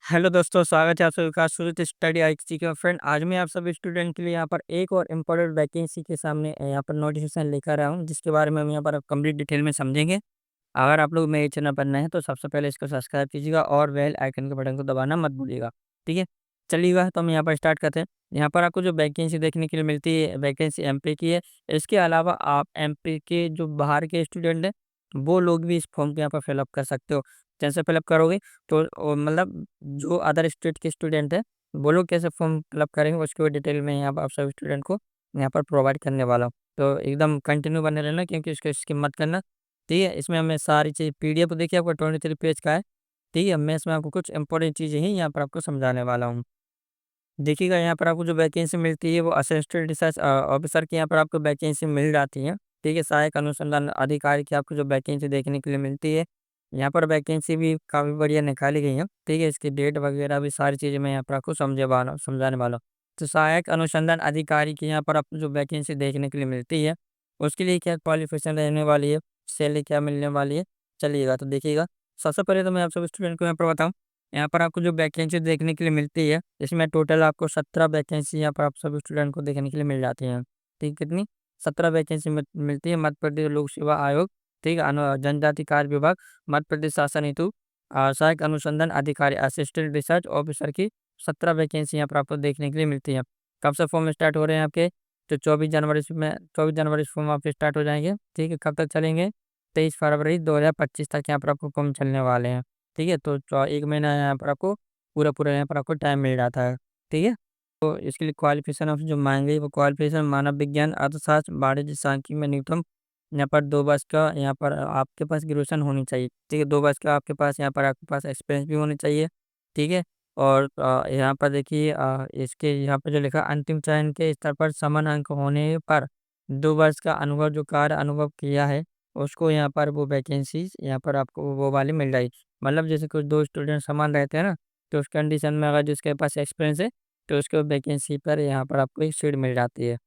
Hello दोस्तों, स्वागत है आप सभी का सुरत स्टडी आईसी का फ्रेंड। आज मैं आप सभी स्टूडेंट के लिए यहाँ पर एक और इम्पोर्टेंट वैकेंसी के सामने यहाँ पर नोटिफिकेशन लेकर आया हूँ, जिसके बारे में हम यहाँ पर कंप्लीट डिटेल में समझेंगे। अगर आप लोग मेरे चैनल पर नए हैं तो सबसे पहले इसको सब्सक्राइब कीजिएगा और बेल आइकन के बटन को दबाना मत भूलिएगा। ठीक है, चलिएगा तो हम यहाँ पर स्टार्ट करते हैं। यहाँ पर आपको जो वैकेंसी देखने के लिए मिलती है, वैकेंसी एमपी की है। इसके अलावा आप एमपी के जो बाहर के स्टूडेंट हैं, वो लोग भी इस फॉर्म को यहाँ पर फिलअप कर सकते हो। जैसे फिलअप करोगे तो मतलब जो अदर स्टेट के स्टूडेंट हैं, वो लोग कैसे फॉर्म फिलअप करेंगे उसके डिटेल में यहाँ पर आप सभी स्टूडेंट को यहाँ पर प्रोवाइड करने वाला हूँ। तो एकदम कंटिन्यू बने रहना, क्योंकि इसको स्किप मत करना। ठीक है, इसमें हमें सारी चीज़ पीडीएफ देखिए आपका 23 पेज का है। ठीक है, मैं इसमें आपको कुछ इंपॉर्टेंट चीज़ें ही यहाँ पर आपको समझाने वाला हूँ। देखिएगा, यहाँ पर आपको जो वैकेंसी मिलती है वो असिस्टेंट रिसर्च ऑफिसर की यहाँ पर आपको वैकेंसी मिल जाती है। ठीक है, सहायक अनुसंधान अधिकारी की आपको जो वैकेंसी देखने के लिए मिलती है, यहाँ पर वैकेंसी भी काफ़ी बढ़िया निकाली गई है। ठीक है, इसकी डेट वगैरह भी सारी चीज़ें मैं यहाँ पर आपको समझाने वाला हूँ। तो सहायक अनुसंधान अधिकारी की यहाँ पर आपको जो वैकेंसी देखने के लिए मिलती है, उसके लिए क्या क्वालिफिकेशन रहने वाली है, सैलरी क्या मिलने वाली है, चलिएगा तो देखिएगा। सबसे पहले तो मैं आप सब स्टूडेंट को यहाँ पर बताऊँ, यहाँ पर आपको जो वैकेंसी देखने के लिए मिलती है, इसमें टोटल आपको 17 वैकेंसी यहाँ पर आप सभी स्टूडेंट को देखने के लिए मिल जाती हैं। ठीक, कितनी 17 वैकेंसी मिलती है। मध्य प्रदेश लोक सेवा आयोग, ठीक है, जनजाति कार्य विभाग, मध्य प्रदेश शासन हेतु सहायक अनुसंधान अधिकारी असिस्टेंट रिसर्च ऑफिसर की 17 वैकेंसी यहाँ पर आपको देखने के लिए मिलती है। कब से फॉर्म स्टार्ट हो रहे हैं आपके? तो 24 जनवरी से फॉर्म आपके स्टार्ट हो जाएंगे। ठीक है, कब तक चलेंगे? 23 फरवरी 2025 तक यहाँ पर आपको फॉर्म चलने वाले हैं। ठीक है, तो 1 महीना यहाँ पर आपको पूरा यहाँ पर आपको टाइम मिल जाता है। ठीक है, तो इसके लिए क्वालिफ़िकेशन ऑफ जो माँगी गई वो क्वालिफ़िकेशन मानव विज्ञान, अर्थशास्त्र, वाणिज्य, सांख्यिकी में न्यूनतम यहाँ पर 2 वर्ष का यहाँ पर आपके पास ग्रेजुएशन होनी चाहिए। ठीक है, 2 वर्ष का आपके पास यहाँ पर आपके पास एक्सपीरियंस भी होनी चाहिए। ठीक है, और यहाँ पर देखिए इसके यहाँ पे जो लिखा अंतिम चयन के स्तर पर समान अंक होने पर 2 वर्ष का अनुभव जो कार्य अनुभव किया है, उसको यहाँ पर वो वैकेंसीज़ यहाँ पर आपको वो वाली मिल जाएगी। मतलब जैसे कुछ 2 स्टूडेंट समान रहते हैं ना, तो उस कंडीशन में अगर जिसके पास एक्सपीरियंस है, तो उसको वैकेंसी पर यहाँ पर आपको एक सीट मिल जाती है।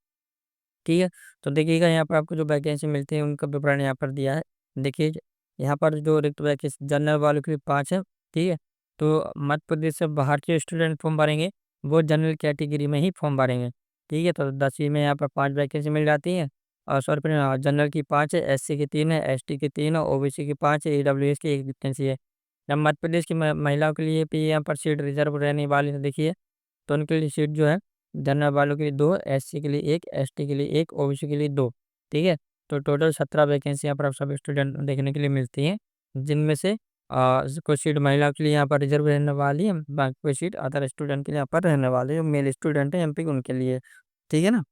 ठीक है, तो देखिएगा यहाँ पर आपको जो वैकेंसी मिलती है उनका विवरण यहाँ पर दिया है। देखिए, यहाँ पर जो रिक्त वैकेंसी जनरल वालों के लिए 5 है। ठीक है, तो मध्य प्रदेश से बाहर के स्टूडेंट फॉर्म भरेंगे, वो जनरल कैटेगरी में ही फॉर्म भरेंगे। ठीक है, तो 10वीं में यहाँ पर 5 वैकेंसी मिल जाती है। और सॉरी फिर जनरल की 5 है, एससी की 3 है, एसटी की 3 है, ओबीसी की 5 है, ईडब्ल्यूएस की 1 वैकेंसी है। जब मध्य प्रदेश की महिलाओं के लिए भी यहाँ पर सीट रिजर्व रहने वाली है, देखिए, तो उनके लिए सीट जो है जनरल वालों के लिए 2, एससी के लिए 1, एसटी के लिए 1, ओबीसी के लिए 2। ठीक है, तो टोटल 17 वैकेंसी यहाँ पर आप सभी स्टूडेंट देखने के लिए मिलती हैं, जिनमें से कुछ सीट महिलाओं के लिए यहाँ पर रिजर्व रहने वाली है, बाकी कोई सीट अदर स्टूडेंट के लिए यहाँ पर रहने वाली है, मेल स्टूडेंट हैं एमपी के उनके लिए। ठीक है ना?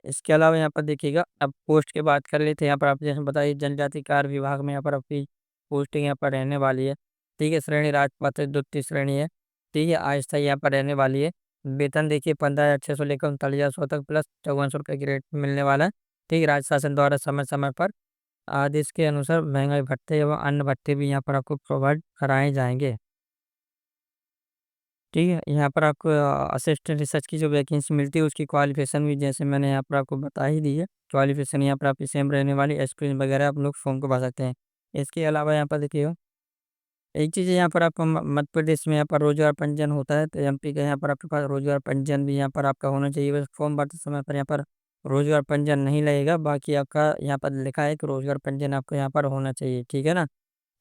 इसके अलावा यहाँ पर देखिएगा, अब पोस्ट की बात कर लेते हैं। यहाँ पर आप जैसे बताइए जनजाति कार्य विभाग में यहाँ पर आपकी पोस्टिंग यहाँ पर रहने वाली है। ठीक है, श्रेणी राजपत्र द्वितीय श्रेणी है। ठीक है, अस्थायी यहाँ पर रहने वाली है। वेतन देखिए 15,600 लेकर 39,100 तक प्लस 5400 रुपये की रेट मिलने वाला है। ठीक है, राज्य शासन द्वारा समय समय पर आदेश के अनुसार महंगाई भत्ते एवं अन्य भत्ते भी यहाँ पर आपको प्रोवाइड कराए जाएंगे। ठीक है, यहाँ पर आपको असिस्टेंट रिसर्च की जो वैकेंसी मिलती है उसकी क्वालिफ़िकेशन भी जैसे मैंने यहाँ पर आपको बता ही दी है। क्वालिफ़िकेशन यहाँ पर आपकी सेम रहने वाली, एक्सपीरियंस वगैरह आप लोग फॉर्म को भर सकते हैं। इसके अलावा यहाँ पर देखिए, एक चीज़ है यहाँ पर आपको मध्य प्रदेश में यहाँ पर रोज़गार पंजीयन होता है, तो एमपी का यहाँ पर आपके पास रोज़गार पंजीयन भी यहाँ पर आपका होना चाहिए। बस फॉर्म भरते समय पर यहाँ पर रोज़गार पंजीयन नहीं लगेगा, बाकी आपका यहाँ पर लिखा है कि रोज़गार पंजीयन आपको यहाँ पर होना चाहिए। ठीक है ना?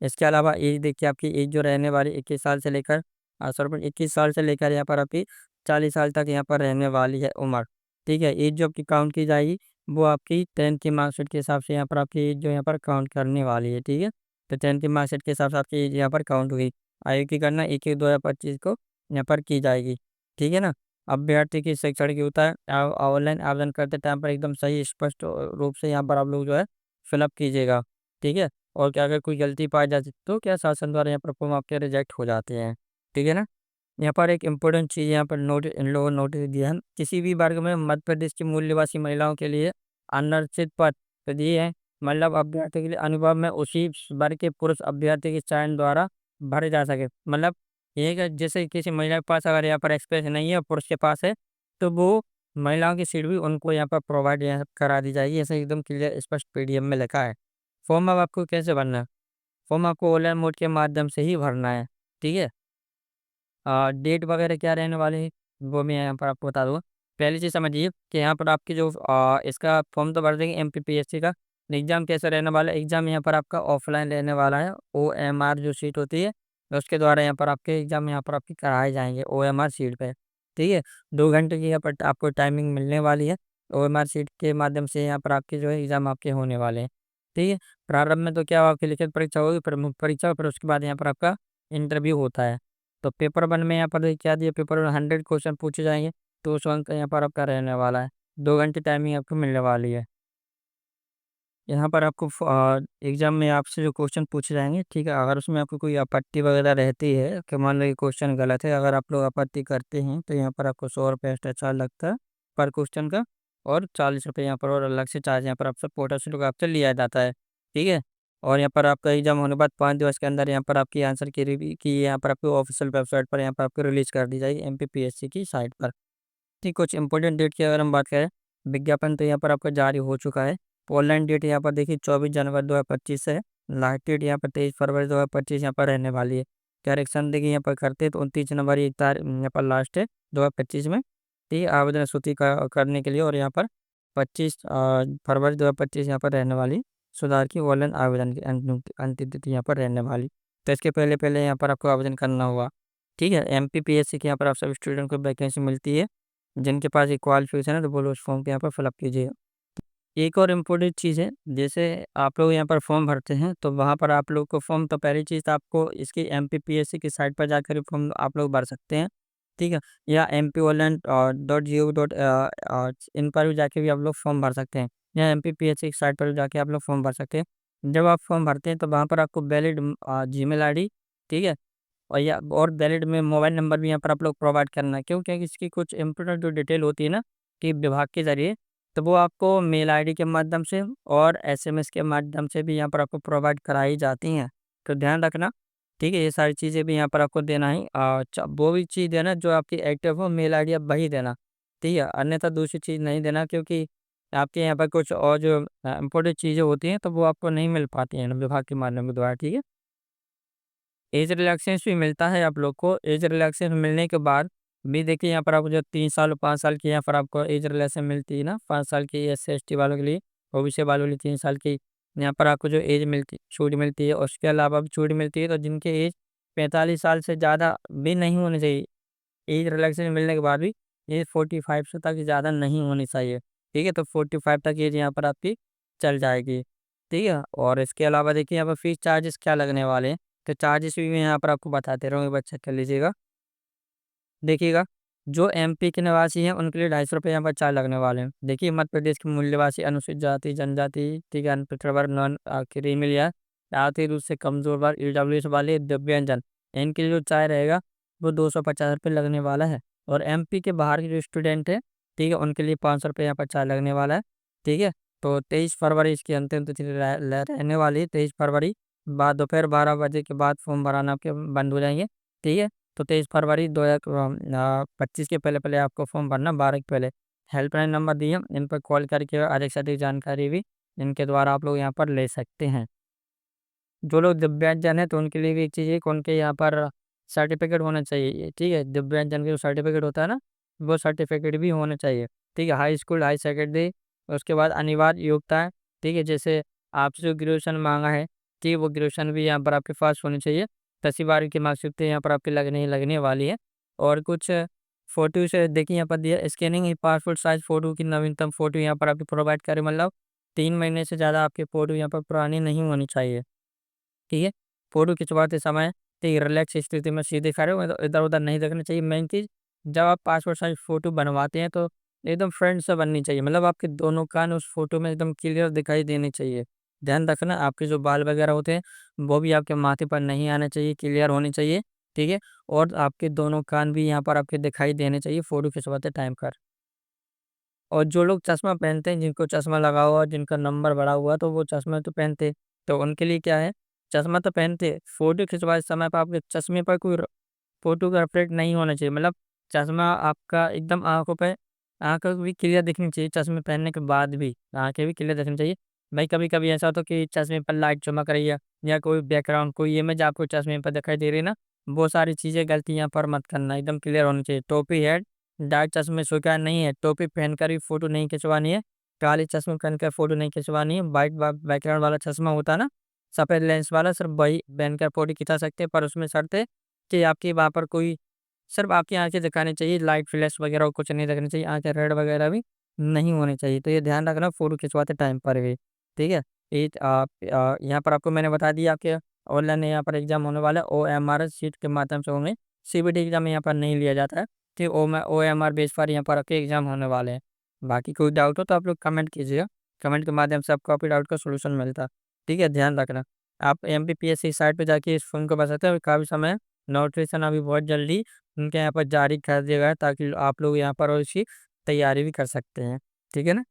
इसके अलावा एज देखिए, आपकी एज जो रहने वाली 21 साल से लेकर सॉरी 21 साल से लेकर यहाँ पर आपकी 40 साल तक यहाँ पर रहने वाली है उम्र। ठीक है, एज जो आपकी काउंट की जाएगी, वो आपकी 10th की मार्कशीट के हिसाब से यहाँ पर आपकी एज जो यहाँ पर काउंट करने वाली है। ठीक है, तो 10th की मार्कशीट के हिसाब से आपकी एज यहाँ पर काउंट हुई। आयु की गणना 1/1/2025 को यहाँ पर की जाएगी। ठीक है ना? अभ्यर्थी की शैक्षणिक योग्यता ऑनलाइन आवेदन करते टाइम पर एकदम सही स्पष्ट रूप से यहाँ पर आप लोग जो है फिलअप कीजिएगा। ठीक है? और क्या अगर कोई गलती पाई जाती तो क्या शासन द्वारा यहाँ पर फॉर्म आपके रिजेक्ट हो जाते हैं। ठीक है ना? यहाँ पर एक इम्पोर्टेंट चीज़ यहाँ पर नोट इन लोगों ने नोटिस दिया है, किसी भी वर्ग में मध्य प्रदेश की मूल निवासी महिलाओं के लिए आरक्षित पद तो दिए हैं। मतलब अभ्यर्थी के लिए अनुभव में उसी वर्ग के पुरुष अभ्यर्थी के चयन द्वारा भरे जा सके। मतलब ये है कि जैसे किसी महिला के पास अगर यहाँ पर एक्सपीरियंस नहीं है, पुरुष के पास है, तो वो महिलाओं की सीट भी उनको यहाँ पर प्रोवाइड यहाँ करा दी जाएगी। ऐसे एकदम क्लियर स्पष्ट पीडीएफ में लिखा है। फॉर्म अब आपको कैसे भरना है? फॉर्म आपको ऑनलाइन मोड के माध्यम से ही भरना है। ठीक है? डेट वगैरह क्या रहने वाले हैं वो मैं यहाँ पर आपको बता दूँगा। पहली चीज़ समझिए कि यहाँ पर आपकी जो इसका फॉर्म तो भर देंगे एमपीपीएससी का। एग्ज़ाम कैसा रहने वाला है, एग्ज़ाम यहाँ पर आपका ऑफलाइन रहने वाला है। ओएमआर जो शीट होती है, उसके द्वारा यहाँ पर आपके एग्ज़ाम यहाँ पर आपके कराए जाएँगे ओएमआर शीट पे, ठीक है? 2 घंटे की यहाँ पर आपको टाइमिंग मिलने वाली है। ओएमआर शीट के माध्यम से यहाँ पर आपके जो है एग्ज़ाम आपके होने वाले हैं, ठीक है? प्रारंभ में तो क्या आपकी लिखित परीक्षा होगी, प्रमुख परीक्षा, फिर उसके बाद यहाँ पर आपका इंटरव्यू होता है। तो पेपर 1 में यहाँ पर देखिए क्या दिया, पेपर 1 100 क्वेश्चन पूछे जाएँगे, 200 अंक का यहाँ पर आपका रहने वाला है। 2 घंटे टाइमिंग आपको मिलने वाली है। यहाँ पर आपको एग्ज़ाम में आपसे जो क्वेश्चन पूछे जाएँगे, ठीक है? अगर उसमें आपको कोई आपत्ति वगैरह रहती है कि मान लो ये क्वेश्चन गलत है, अगर आप लोग आपत्ति करते हैं, तो यहाँ पर आपको ₹100 एक्स्ट्रा चार्ज लगता है पर क्वेश्चन का, और ₹40 यहाँ पर और अलग से चार्ज यहाँ पर आपसे पोर्टल से लोग आपसे लिया जाता है, ठीक है? और यहाँ पर आपका एग्ज़ाम होने के बाद 5 दिवस के अंदर यहाँ पर आपकी आंसर की यहाँ पर आपको ऑफ़िशियल वेबसाइट पर यहाँ पर आपको रिलीज़ कर दी जाएगी एमपीपीएससी की साइट पर। ठीक, कुछ इम्पोर्टेंट डेट की अगर हम बात करें, विज्ञापन तो यहाँ पर आपका जारी हो चुका है। ऑनलाइन डेट यहाँ पर देखिए 24 जनवरी 2025 है। लास्ट डेट यहाँ पर 23 फरवरी 2025 यहाँ पर रहने वाली है। करेक्शन देखिए यहाँ पर करते हैं तो 29 जनवरी एक तारीख यहाँ पर लास्ट है 2025 में। ठीक है, आवेदन सूची का करने के लिए, और यहाँ पर 25 फरवरी 2025 यहाँ पर रहने वाली सुधार की ऑनलाइन आवेदन की अंतिम तिथि यहाँ पर रहने वाली। तो इसके पहले यहाँ पर आपको आवेदन करना होगा। ठीक है, एमपीपीएससी की यहाँ पर आप सभी स्टूडेंट को वैकेंसी मिलती है। जिनके पास ये क्वालिफ़िकेशन है तो वो लोग उस फॉर्म को यहाँ पर फिलअप कीजिए। एक और इम्पोर्टेंट चीज़ है, जैसे आप लोग यहाँ पर फॉर्म भरते हैं तो वहाँ पर आप लोग को फॉर्म, तो पहली चीज़ तो आपको इसकी एमपीपीएससी की साइट पर जाकर ही फॉर्म आप लोग भर सकते हैं, ठीक है? या mpoland.gov.इन पर भी जाके भी आप लोग फॉर्म भर सकते हैं, या एमपीपीएससी की साइट पर भी जाके आप लोग फॉर्म भर सकते हैं। जब आप फॉर्म भरते हैं तो वहाँ पर आपको वैलिड जीमेल आईडी, ठीक है? और वैलिड में मोबाइल नंबर भी यहाँ पर आप लोग प्रोवाइड करना है। क्यों? क्योंकि इसकी कुछ इम्पोर्टेंट जो डिटेल होती है ना कि विभाग के ज़रिए, तो वो आपको मेल आईडी के माध्यम से और एसएमएस के माध्यम से भी यहाँ पर आपको प्रोवाइड कराई जाती हैं। तो ध्यान रखना, ठीक है? ये सारी चीज़ें भी यहाँ पर आपको देना है। वो भी चीज़ देना जो आपकी एक्टिव हो, मेल आईडी आप वही देना, ठीक है? अन्यथा दूसरी चीज़ नहीं देना, क्योंकि आपके यहाँ पर कुछ और जो इम्पोर्टेंट चीज़ें होती हैं तो वो आपको नहीं मिल पाती हैं विभाग के माध्यम के द्वारा, ठीक है? एज रिलैक्सेशन भी मिलता है आप लोग को। एज रिलैक्सेशन मिलने के बाद भी देखिए यहाँ पर आपको जो 3 साल और 5 साल की यहाँ पर आपको एज रिलैक्सेशन मिलती है ना, 5 साल की एससी/एसटी वालों के लिए, ओबीसी वालों के लिए 3 साल की यहाँ पर आपको जो एज मिलती छूट मिलती है। उसके अलावा भी छूट मिलती है, तो जिनकी एज 45 साल से ज़्यादा भी नहीं होनी चाहिए, एज रिलैक्सेशन मिलने के बाद भी एज 45 से तक ज़्यादा नहीं होनी चाहिए, ठीक है? तो 45 तक एज यहाँ पर आपकी चल जाएगी, ठीक है? और इसके अलावा देखिए यहाँ पर फीस चार्जेस क्या लगने वाले हैं, तो चार्जेस भी मैं यहाँ पर आपको बताते रहूँ, एक बार चेक कर लीजिएगा। देखिएगा, जो एमपी के निवासी हैं उनके लिए ₹250 यहाँ पर चार्ज लगने वाले हैं। देखिए, मध्य प्रदेश के मूल निवासी, अनुसूचित जाति, जनजाति, ठीक है, अनपिछड़ा वर्ग, क्रीमी लेयर, आर्थिक रूप से कमज़ोर वर्ग, ईडब्ल्यूएस वाले, दिव्यांगजन, इनके लिए जो चार्ज रहेगा वो ₹250 लगने वाला है। और एमपी के बाहर के जो स्टूडेंट हैं, ठीक है, उनके लिए ₹500 यहाँ पर चार्ज लगने वाला है, ठीक है। तो 23 फरवरी इसकी अंतिम तिथि रहने वाली है, 23 फरवरी बाद दोपहर 12 बजे के बाद फॉर्म भराना आपके बंद हो जाएंगे, ठीक है। तो 23 फरवरी 2025 के पहले आपको फॉर्म भरना, 12 के पहले। हेल्पलाइन नंबर दिए हैं, इन पर कॉल करके अधिक से अधिक जानकारी भी इनके द्वारा आप लोग यहाँ पर ले सकते हैं। जो लोग दिव्यांगजन हैं तो उनके लिए भी एक चीज़ है कि उनके यहाँ पर सर्टिफ़िकेट होना चाहिए, ठीक है? दिव्यांगजन का जो सर्टिफ़िकेट होता है ना, वो सर्टिफ़िकेट भी होना चाहिए, ठीक है? हाई स्कूल, हाई सेकेंडरी, उसके बाद अनिवार्य योग्यता है, ठीक है? जैसे आपसे जो ग्रेजुएशन माँगा है, ठीक है? वो ग्रेजुएशन भी यहाँ पर आपके पास होनी चाहिए। 10वीं 12वीं की मार्कशीट तो यहाँ पर आपकी लगने ही लगने वाली है। और कुछ फ़ोटो से देखिए यहाँ पर दिया है, स्कैनिंग ही पासपोर्ट साइज़ फ़ोटो की नवीनतम फ़ोटो यहाँ पर आपको प्रोवाइड करें, मतलब 3 महीने से ज़्यादा आपकी फ़ोटो यहाँ पर पुरानी नहीं होनी चाहिए। ठीक है? फ़ोटो खिंचवाते समय, ठीक है, रिलैक्स स्थिति में सीधे खड़े हो, इधर-उधर नहीं देखना चाहिए। मेन चीज़, जब आप पासपोर्ट साइज़ फ़ोटो बनवाते हैं तो एकदम फ्रंट से बननी चाहिए। मतलब आपके दोनों कान उस फ़ोटो में एकदम क्लियर दिखाई देने चाहिए। ध्यान रखना, आपके जो बाल वगैरह होते हैं, वो भी आपके माथे पर नहीं आना चाहिए, क्लियर होने चाहिए। ठीक है? और आपके दोनों कान भी यहाँ पर आपके दिखाई देने चाहिए फ़ोटो खिंचवाते टाइम पर। और जो लोग चश्मा पहनते हैं, जिनको चश्मा लगा हुआ है, जिनका नंबर बढ़ा हुआ है, तो वो चश्मा तो पहनते हैं। तो उनके लिए क्या है, चश्मा तो पहनते हैं, फ़ोटो खिंचवाते समय पे आपके चश्मे पर कोई फ़ोटो का रिफ्लेक्ट नहीं होना चाहिए। मतलब चश्मा आपका एकदम आँखों पे, आँखें भी क्लियर दिखनी चाहिए चश्मे पहनने के बाद भी, आँखें भी क्लियर दिखनी चाहिए। भाई कभी-कभी ऐसा होता है कि चश्मे पर लाइट चमक रही है, या कोई बैकग्राउंड, कोई इमेज आपको चश्मे पर दिखाई दे रही है ना, वो सारी चीज़ें गलती यहाँ पर मत करना, एकदम क्लियर होनी चाहिए। टोपी है, डार्क चश्मे स्वीकार नहीं है, टोपी पहनकर भी फ़ोटो नहीं खिंचवानी है, काले चश्मे पहनकर फ़ोटो नहीं खिंचवानी है, व्हाइट बैकग्राउंड वाला चश्मा होता है ना, सफ़ेद लेंस वाला, सिर्फ़ वही पहनकर फ़ोटो खिंचा सकते हैं, पर उसमें शर्त है कि आपकी वहाँ पर कोई सिर्फ़ आपकी आँखें दिखानी चाहिए, लाइट फ्लैश वगैरह कुछ नहीं दिखनी चाहिए, आँखें रेड वगैरह भी नहीं होनी चाहिए। तो ये ध्यान रखना फ़ोटो खिंचवाते टाइम पर भी, ठीक है? यहाँ पर आपको मैंने बता दिया कि ऑनलाइन यहाँ पर एग्ज़ाम होने वाला है, ओएमआर शीट के माध्यम से होंगे। सीबीटी एग्ज़ाम यहाँ पर नहीं लिया जाता है, ठीक, ओएमआर बेस पर यहाँ पर आपके एग्ज़ाम होने वाले हैं। बाकी कोई डाउट हो तो आप लोग कमेंट कीजिएगा, कमेंट के माध्यम से आपको आपके डाउट का सॉल्यूशन मिलता है, ठीक है? ध्यान रखना। आप एमपीपीएससी साइट पे जाके इस फ़ॉर्म को भर सकते हैं, अभी काफ़ी समय है, नोटिफ़िकेशन अभी बहुत जल्दी उनके यहाँ पर जारी कर दिया गया है, ताकि आप लोग यहाँ पर और इसकी तैयारी भी कर सकते हैं, ठीक है ना?